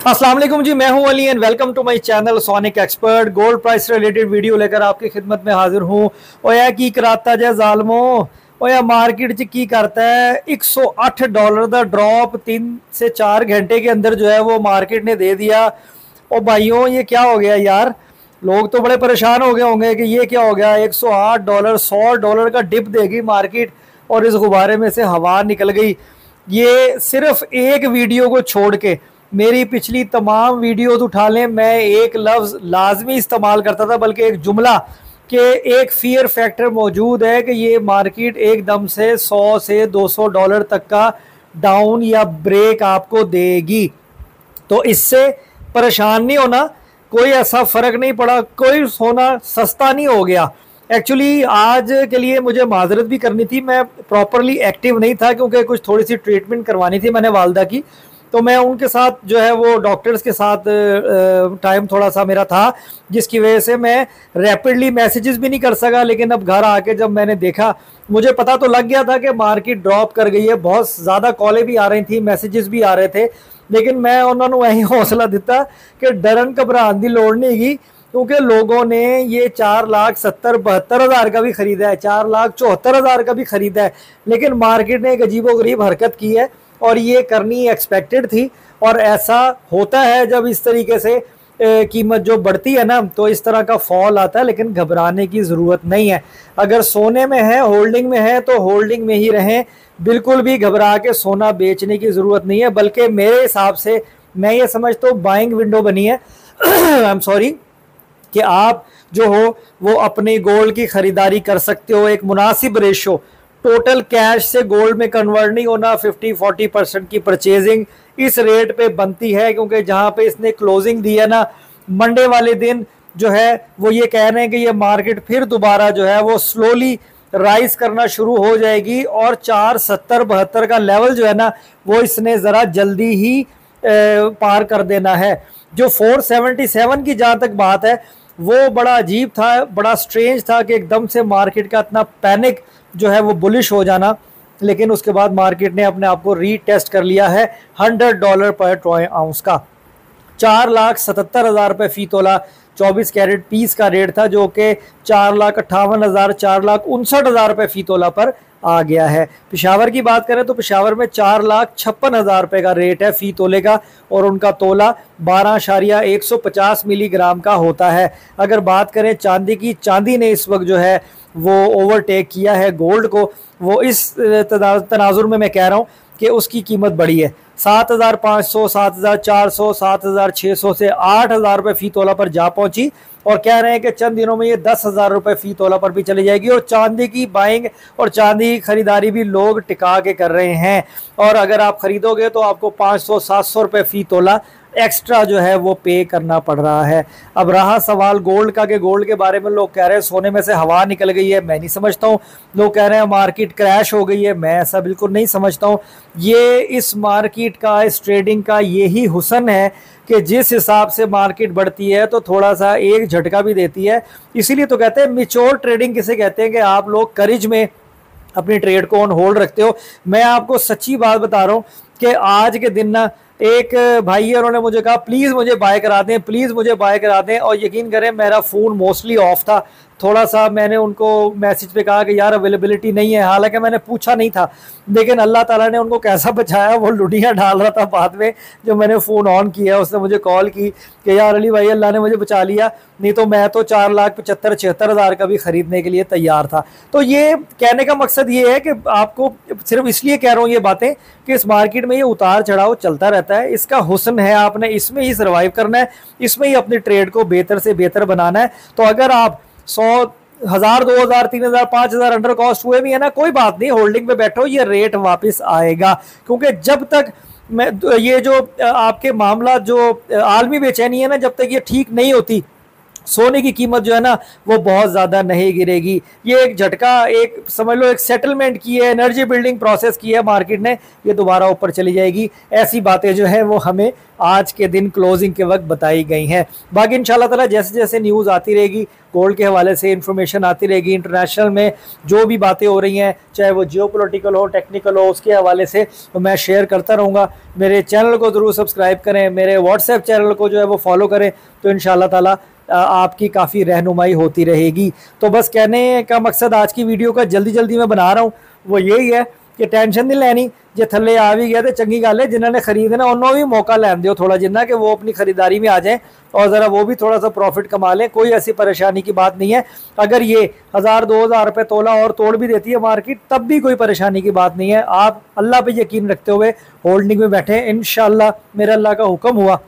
अस्सलाम वालेकुम जी, मैं हूं Ali and welcome to my channel Sonic Expert. Gold price related video लेकर आपकी खिदमत में हाजिर हूं। ओया की कराता जै जालमो, ओया मार्केट च की करता है। $108 का ड्रॉप 3 से 4 घंटे के अंदर जो है वो मार्केट ने दे दिया। ओ भाइयों, ये क्या हो गया यार? लोग तो बड़े परेशान हो गए होंगे कि ये क्या हो गया। $108 $100 का डिप देगी मार्केट और इस गुब्बारे में से हवा निकल गई। ये सिर्फ एक वीडियो को छोड़ के मेरी पिछली तमाम वीडियोस उठा लें, मैं एक लफ्ज़ लाजमी इस्तेमाल करता था, बल्कि एक जुमला कि एक फियर फैक्टर मौजूद है कि ये मार्केट एकदम से 100 से $200 तक का डाउन या ब्रेक आपको देगी। तो इससे परेशान नहीं होना, कोई ऐसा फ़र्क नहीं पड़ा, कोई सोना सस्ता नहीं हो गया। एक्चुअली आज के लिए मुझे माजरत भी करनी थी, मैं प्रॉपरली एक्टिव नहीं था क्योंकि कुछ थोड़ी सी ट्रीटमेंट करवानी थी मैंने वालदा की, तो मैं उनके साथ जो है वो डॉक्टर्स के साथ टाइम थोड़ा सा मेरा था, जिसकी वजह से मैं रैपिडली मैसेजेस भी नहीं कर सका। लेकिन अब घर आके जब मैंने देखा, मुझे पता तो लग गया था कि मार्केट ड्रॉप कर गई है। बहुत ज़्यादा कॉलें भी आ रही थी, मैसेजेस भी आ रहे थे, लेकिन मैं उन्होंने वही हौसला दिता कि डरन घबराने की लोड़ नहीं है, क्योंकि लोगों ने ये 4,70,72,000 का भी खरीदा है, 4,74,000 का भी खरीदा है, लेकिन मार्केट ने एक अजीबोगरीब हरकत की है और ये करनी एक्सपेक्टेड थी। और ऐसा होता है जब इस तरीके से कीमत जो बढ़ती है ना, तो इस तरह का फॉल आता है, लेकिन घबराने की ज़रूरत नहीं है। अगर सोने में है, होल्डिंग में है, तो होल्डिंग में ही रहें, बिल्कुल भी घबरा के सोना बेचने की ज़रूरत नहीं है। बल्कि मेरे हिसाब से मैं ये समझता हूँ बाइंग विंडो बनी है आई एम सॉरी, कि आप जो हो वो अपने गोल्ड की ख़रीदारी कर सकते हो। एक मुनासिब रेशो, टोटल कैश से गोल्ड में कन्वर्ट नहीं होना, 50-40% की परचेजिंग इस रेट पे बनती है, क्योंकि जहाँ पे इसने क्लोजिंग दी है ना मंडे वाले दिन, जो है वो ये कह रहे हैं कि ये मार्केट फिर दोबारा जो है वो स्लोली राइज करना शुरू हो जाएगी और 470-72 का लेवल जो है ना वो इसने ज़रा जल्दी ही पार कर देना है। जो 477 की जहाँ तक बात है वो बड़ा अजीब था, बड़ा स्ट्रेंज था कि एकदम से मार्केट का इतना पैनिक जो है वो बुलिश हो जाना, लेकिन उसके बाद मार्केट ने अपने आप को रीटेस्ट कर लिया है $100 पर ट्रॉय आउंस का। 4,77,000 रुपये फ़ी तोला 24 कैरेट पीस का रेट था, जो कि 4,58,000 4,59,000 रुपये फ़ी तोला पर आ गया है। पेशावर की बात करें तो पेशावर में 4,56,000 रुपये का रेट है फ़ी तोले का, और उनका तोला 12.150 मिलीग्राम का होता है। अगर बात करें चांदी की, चांदी ने इस वक्त जो है वो ओवरटेक किया है गोल्ड को। वो इस तनाजुर में मैं कह रहा हूँ कि उसकी कीमत बढ़ी है, 7,500, 7,400, 7,600 से 8,000 रुपये फ़ी तोला पर जा पहुंची, और कह रहे हैं कि चंद दिनों में ये 10,000 रुपये फ़ी तोला पर भी चली जाएगी। और चांदी की बाइंग और चांदी की खरीदारी भी लोग टिका के कर रहे हैं, और अगर आप खरीदोगे तो आपको 500-700 रुपये फ़ी तोला एक्स्ट्रा जो है वो पे करना पड़ रहा है। अब रहा सवाल गोल्ड का, कि गोल्ड के बारे में लोग कह रहे हैं सोने में से हवा निकल गई है, मैं नहीं समझता हूँ। लोग कह रहे हैं मार्केट क्रैश हो गई है, मैं ऐसा बिल्कुल नहीं समझता हूँ। ये इस मार्केट का, इस ट्रेडिंग का यही हुस्न है कि जिस हिसाब से मार्केट बढ़ती है तो थोड़ा सा एक झटका भी देती है। इसीलिए तो कहते हैं मैच्योर ट्रेडिंग किसे कहते हैं, कि आप लोग करेज में अपनी ट्रेड को ऑन होल्ड रखते हो। मैं आपको सच्ची बात बता रहा हूँ कि आज के दिन ना एक भाई है, उन्होंने मुझे कहा प्लीज़ मुझे बाय करा दें, प्लीज़ मुझे बाय करा दें, और यकीन करें मेरा फ़ोन मोस्टली ऑफ था। थोड़ा सा मैंने उनको मैसेज पे कहा कि यार अवेलेबिलिटी नहीं है, हालांकि मैंने पूछा नहीं था, लेकिन अल्लाह ताला ने उनको कैसा बचाया, वो लुटियाँ डाल रहा था बाद में जब मैंने फ़ोन ऑन किया। उसने मुझे कॉल की कि यार अली भाई अल्लाह ने मुझे बचा लिया, नहीं तो मैं तो 4,75,76,000 का भी ख़रीदने के लिए तैयार था। तो ये कहने का मकसद ये है कि आपको सिर्फ इसलिए कह रहा हूँ ये बातें कि इस मार्केट में ये उतार चढ़ाव चलता रहता है, इसका हुस्न है, आपने इसमें ही सर्वाइव करना है, इसमें ही अपनी ट्रेड को बेहतर से बेहतर बनाना है। तो अगर आप 100,000, 2,000, 3,000, 5,000 अंडर कॉस्ट हुए भी है ना, कोई बात नहीं, होल्डिंग पे बैठो, ये रेट वापस आएगा। क्योंकि जब तक मैं ये जो आपके मामला जो आलमी बेचैनी है ना, जब तक ये ठीक नहीं होती, सोने की कीमत जो है ना वो बहुत ज़्यादा नहीं गिरेगी। ये एक झटका, एक समझ लो एक सेटलमेंट की है, एनर्जी बिल्डिंग प्रोसेस की है मार्केट ने, ये दोबारा ऊपर चली जाएगी। ऐसी बातें जो है वो हमें आज के दिन क्लोजिंग के वक्त बताई गई हैं। बाकी इंशाल्लाह ताला जैसे जैसे न्यूज़ आती रहेगी, गोल्ड के हवाले से इंफॉर्मेशन आती रहेगी, इंटरनेशनल में जो भी बातें हो रही हैं, चाहे वो जियोपॉलिटिकल हो, टेक्निकल हो, उसके हवाले से तो मैं शेयर करता रहूँगा। मेरे चैनल को ज़रूर सब्सक्राइब करें, मेरे व्हाट्सएप चैनल को जो है वो फॉलो करें, तो इंशाल्लाह ताला आपकी काफ़ी रहनुमाई होती रहेगी। तो बस कहने का मकसद आज की वीडियो का जल्दी जल्दी मैं बना रहा हूँ वो यही है कि टेंशन नहीं लेनी, जे थले आ भी गया तो चंगी गल है, जिन्होंने खरीदना उन्होंने भी मौका लैन दो थोड़ा जिन्ना कि वो अपनी खरीदारी में आ जाएं और ज़रा वो भी थोड़ा सा प्रॉफिट कमा लें। कोई ऐसी परेशानी की बात नहीं है। अगर ये 1000-2000 रुपये तोला और तोड़ भी देती है मार्केट तब भी कोई परेशानी की बात नहीं है। आप अल्लाह पे यकीन रखते हुए होल्डिंग में बैठे, इंशाल्लाह मेरा अल्लाह का हुक्म हुआ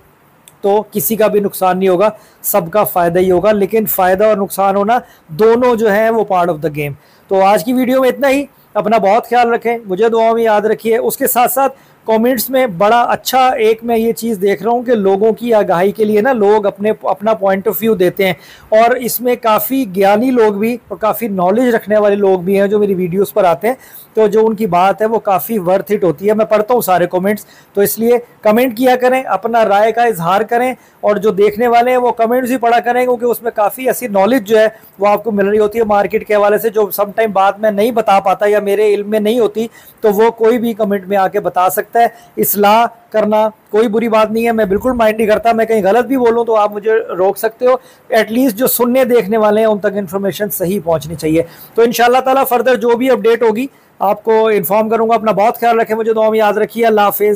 तो किसी का भी नुकसान नहीं होगा, सबका फ़ायदा ही होगा। लेकिन फ़ायदा और नुकसान होना दोनों जो है वो पार्ट ऑफ द गेम। तो आज की वीडियो में इतना ही। अपना बहुत ख्याल रखें, मुझे दुआओं में याद रखिए। उसके साथ साथ कमेंट्स में बड़ा अच्छा एक मैं ये चीज़ देख रहा हूँ कि लोगों की आगाही के लिए ना लोग अपना पॉइंट ऑफ व्यू देते हैं, और इसमें काफ़ी ज्ञानी लोग भी और काफ़ी नॉलेज रखने वाले लोग भी हैं जो मेरी वीडियोस पर आते हैं। तो जो उनकी बात है वो काफ़ी वर्थ इट होती है। मैं पढ़ता हूँ सारे कमेंट्स, तो इसलिए कमेंट किया करें, अपना राय का इजहार करें, और जो देखने वाले हैं वो कमेंट्स भी पढ़ा करें, क्योंकि उसमें काफ़ी ऐसी नॉलेज जो है वो आपको मिल रही होती है मार्केट के हवाले से, जो समटाइम बात मैं नहीं बता पाता या मेरे इल्म में नहीं होती, तो वो कोई भी कमेंट में आके बता सकता है। इस्लाह करना कोई बुरी बात नहीं है, मैं बिल्कुल माइंड नहीं करता। मैं कहीं गलत भी बोलूं तो आप मुझे रोक सकते हो। एटलीस्ट जो सुनने देखने वाले हैं उन तक इन्फॉर्मेशन सही पहुंचनी चाहिए। तो इंशाल्लाह ताला फर्दर जो भी अपडेट होगी आपको इन्फॉर्म करूंगा। अपना बहुत ख्याल रखें, मुझे दुआ में याद रखिए। अल्लाह हाफिज़।